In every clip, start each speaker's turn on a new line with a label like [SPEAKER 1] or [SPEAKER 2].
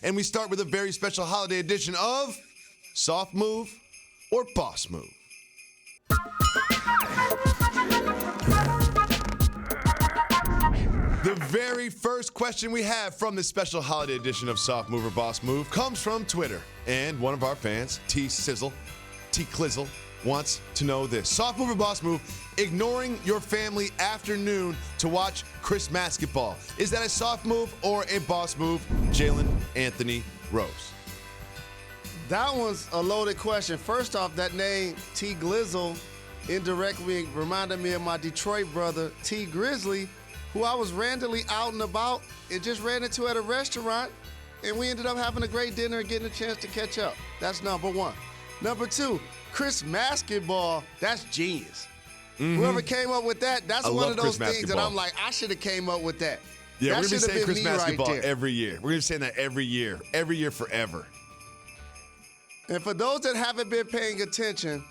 [SPEAKER 1] And we start with a very special holiday edition of Soft Move or Boss Move. The very first question we have from this special holiday edition of Soft Move or Boss Move comes from Twitter. And one of our fans, T Clizzle, wants to know this. Soft Move or Boss Move, ignoring your family afternoon to watch Chris basketball. Is that a soft move or a boss move? Jalen Anthony Rose.
[SPEAKER 2] That one's a loaded question. First off, that name, T Glizzle, indirectly reminded me of my Detroit brother, T Grizzly, who I was randomly out and about and just ran into at a restaurant, and we ended up having a great dinner and getting a chance to catch up. That's number one. Number two, Chris basketball, that's genius. Mm-hmm. Whoever came up with that, that's one of those things that I'm like, I should have came up with that.
[SPEAKER 1] Yeah,
[SPEAKER 2] that
[SPEAKER 1] we're going to be saying Chris basketball
[SPEAKER 2] right
[SPEAKER 1] every year. We're going to be saying that every year forever.
[SPEAKER 2] And for those that haven't been paying attention,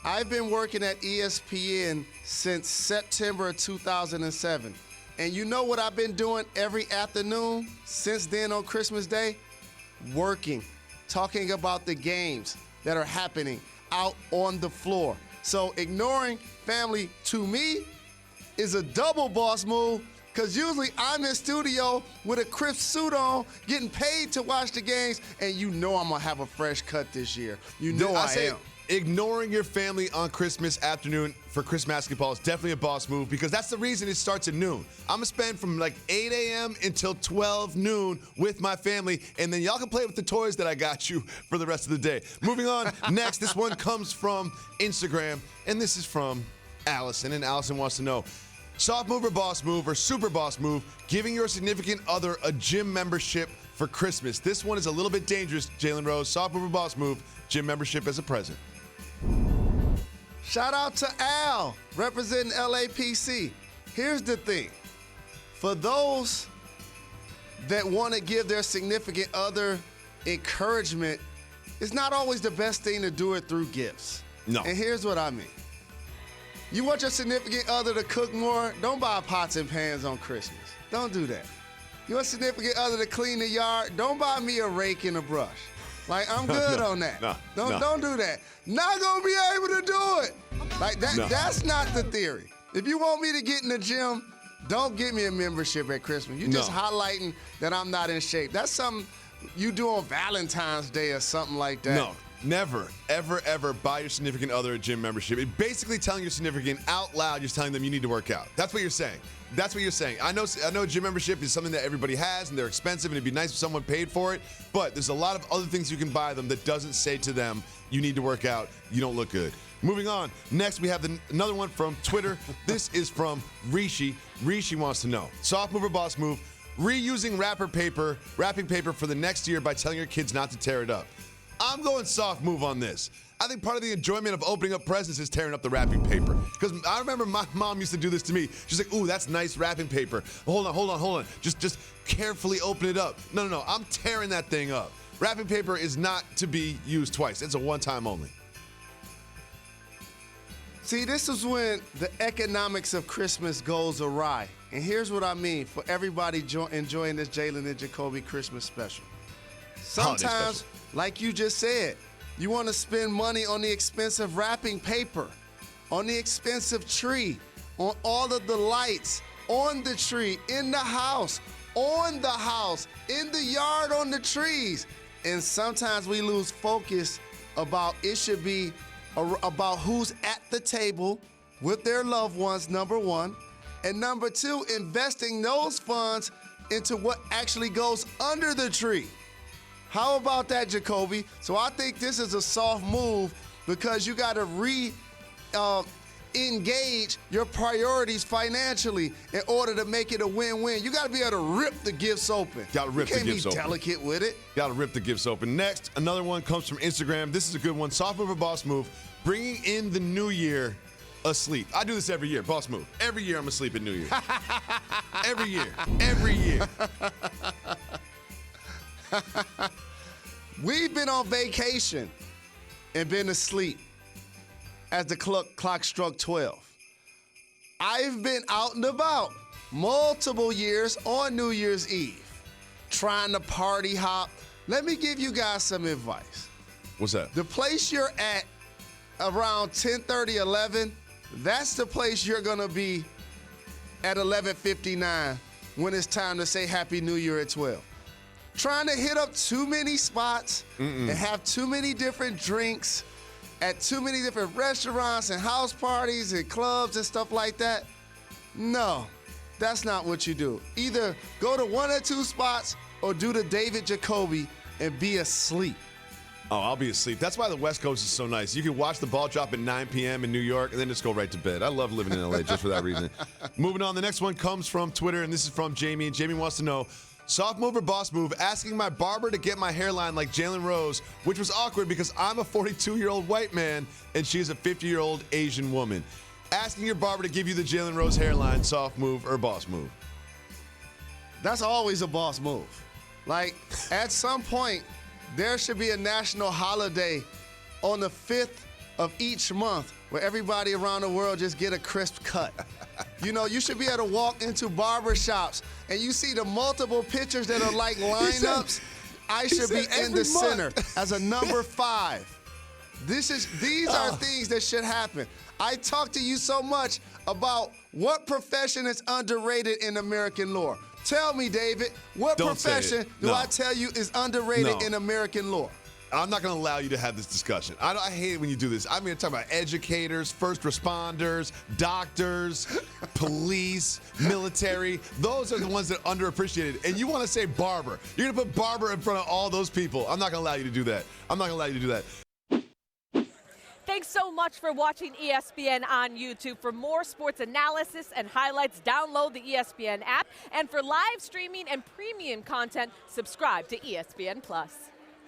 [SPEAKER 2] I've been working at ESPN since September of 2007. And you know what I've been doing every afternoon since then on Christmas Day? Working, talking about the games that are happening out on the floor. So ignoring family to me is a double boss move, because usually I'm in studio with a crisp suit on, getting paid to watch the games, and you know I'm going to have a fresh cut this year. You know I am.
[SPEAKER 1] Ignoring your family on Christmas afternoon for Chris basketball is definitely a boss move, because that's the reason it starts at noon. I'm going to spend from like 8 a.m. until 12 noon with my family, and then y'all can play with the toys that I got you for the rest of the day. Moving on, next, this one comes from Instagram, and this is from Allison, and Allison wants to know, soft move or boss move or super boss move, giving your significant other a gym membership for Christmas. This one is a little bit dangerous, Jalen Rose. Soft move or boss move, gym membership as a present.
[SPEAKER 2] Shout out to Al, representing LAPC. Here's the thing. For those that want to give their significant other encouragement, it's not always the best thing to do it through gifts.
[SPEAKER 1] No.
[SPEAKER 2] And here's what I mean. You want your significant other to cook more? Don't buy pots and pans on Christmas. Don't do that. You want significant other to clean the yard? Don't buy me a rake and a brush. Like, I'm good on that. Don't do that. Not gonna be able to do it. Like that. That's not the theory. If you want me to get in the gym, don't get me a membership at Christmas. You're just highlighting that I'm not in shape. That's something you do on Valentine's Day or something like that.
[SPEAKER 1] No. Never, ever, ever buy your significant other a gym membership. It's basically telling your significant out loud, you're telling them you need to work out. That's what you're saying. That's what you're saying. I know a gym membership is something that everybody has, and they're expensive, and it'd be nice if someone paid for it, but there's a lot of other things you can buy them that doesn't say to them, you need to work out, you don't look good. Moving on. Next, we have another one from Twitter. This is from Rishi. Rishi wants to know, soft move or boss move, reusing wrapping paper for the next year by telling your kids not to tear it up. I'm going soft move on this. I think part of the enjoyment of opening up presents is tearing up the wrapping paper. Because I remember my mom used to do this to me. She's like, ooh, that's nice wrapping paper. Hold on. Just carefully open it up. No. I'm tearing that thing up. Wrapping paper is not to be used twice. It's a one-time only.
[SPEAKER 2] See, this is when the economics of Christmas goes awry. And here's what I mean for everybody enjoying this Jalen and Jacoby Christmas special. Sometimes, like you just said, you want to spend money on the expensive wrapping paper, on the expensive tree, on all of the lights, on the tree, in the house, on the house, in the yard, on the trees. And sometimes we lose focus about it should be about who's at the table with their loved ones, number one. And number two, investing those funds into what actually goes under the tree. How about that, Jacoby? So I think this is a soft move because you got to engage your priorities financially in order to make it a win-win. You got to be able to rip the gifts open.
[SPEAKER 1] Got to rip the gifts open.
[SPEAKER 2] You can't be delicate with it.
[SPEAKER 1] Got to rip the gifts open. Next, another one comes from Instagram. This is a good one. Soft move or boss move. Bringing in the new year asleep. I do this every year. Boss move. Every year I'm asleep at New Year. Every year. Every year.
[SPEAKER 2] We've been on vacation and been asleep as the clock struck 12. I've been out and about multiple years on New Year's Eve, trying to party hop, let me give you guys some advice.
[SPEAKER 1] What's that?
[SPEAKER 2] The place you're at around 10:30, 11, that's the place you're going to be at 11:59 when it's time to say Happy New Year at 12. Trying to hit up too many spots and have too many different drinks at too many different restaurants and house parties and clubs and stuff like that. No, that's not what you do. Either go to one or two spots or do the David Jacoby and be asleep.
[SPEAKER 1] Oh, I'll be asleep. That's why the West Coast is so nice. You can watch the ball drop at 9 p.m. in New York and then just go right to bed. I love living in L.A. just for that reason. Moving on, the next one comes from Twitter, and this is from Jamie. And Jamie wants to know, soft move or boss move, asking my barber to get my hairline like Jalen Rose, which was awkward because I'm a 42-year-old white man and she's a 50-year-old Asian woman. Asking your barber to give you the Jalen Rose hairline, soft move or boss move?
[SPEAKER 2] That's always a boss move. Like, at some point, there should be a national holiday on the 5th of each month where everybody around the world just get a crisp cut. You know, you should be able to walk into barber shops and you see the multiple pictures that are like lineups. I should be in the center as a number 5. These are things that should happen. I talk to you so much about what profession is underrated in American lore. Tell me, David, what profession do I tell you is underrated in American lore?
[SPEAKER 1] I'm not going to allow you to have this discussion. I hate it when you do this. I'm going to talk about educators, first responders, doctors, police, military. Those are the ones that are underappreciated. And you want to say barber. You're going to put barber in front of all those people. I'm not going to allow you to do that. I'm not going to allow you to do that.
[SPEAKER 3] Thanks so much for watching ESPN on YouTube. For more sports analysis and highlights, download the ESPN app. And for live streaming and premium content, subscribe to ESPN+.